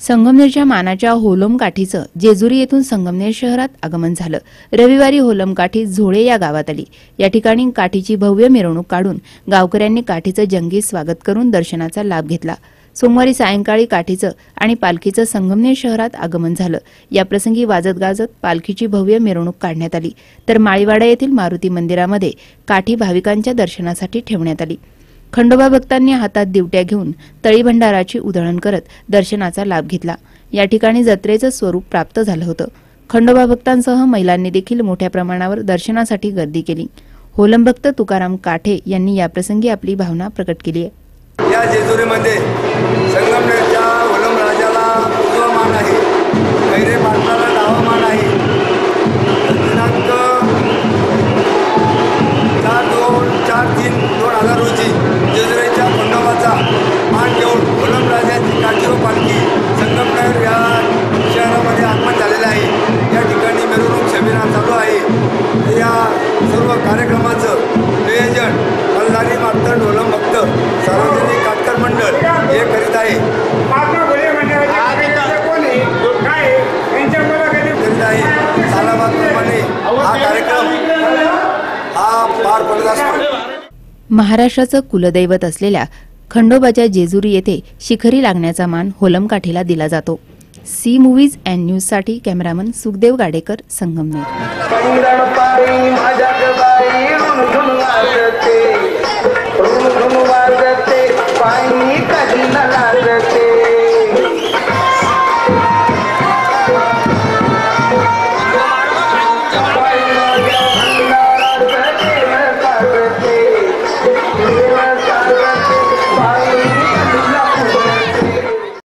संगमनेरच्या मानाच्या होलम काठीचं जेजुरी येथून संगमनेर शहरात आगमन झालं। रविवारी होलम काठी झोळे या गावात आली। या ठिकाणी काठीची भव्य मिरवणूक काढून गावकऱ्यांनी काठीचं जंगी स्वागत करून दर्शनाचा लाभ घेतला। सोमवारी सायंकाळी काठीचं आणि पालखीचं संगमनेर शहरात आगमन झालं। याप्रसंगी वाजत गाजत पालखीची भव्य मिरवणूक काढण्यात आली, तर माळीवाडा येथील मारुती मंदिरामध्ये काठी भाविकांच्या दर्शनासाठी ठेवण्यात आली। खंडोबा भक्तांनी हातात दिवट्या घेऊन तळी भंडाराची उधळण करत दर्शनाचा लाभ घेतला। या ठिकाणी जत्रेचं स्वरूप प्राप्त झालं होतं। खंडोबा भक्तांसह महिलांनी देखील मोठ्या प्रमाणावर दर्शनासाठी गर्दी केली। होलम भक्त तुकाराम काठे यांनी याप्रसंगी आपली भावना प्रकट केली आहे। या जेजुरीमध्ये संगमनेरच्या होलम राजाला उजवा मान आहे, कैरे पाटलाला डावा मान आहे। दिनांक 4/2/4/3/2000 रोजी जेजुरीच्या खंडोबाचा मान घेऊन होलम राजाची काठी व पालखी संगमनेर या शहरामध्ये आगमन झालेलं आहे। या ठिकाणी मिरवणूक शबिना चालू आहे। या सर्व कार्यक्रमाचं नियोजन मल्हारी मार्तंड होलम भक्त सार्वजनिक कातकर मंडळ हे करीत आहे। सालाबादप्रमाणे हा कार्यक्रम पार पडत असतो। महाराष्ट्राचं कुलदैवत असलेल्या खंडोबाच्या जेजुरी येथे शिखरी लागण्याचा मान होलम काठीला दिला जातो। सी मूव्हीज अँड न्यूज साठी कॅमेरामन सुखदेव गाडेकर, संगमनेर।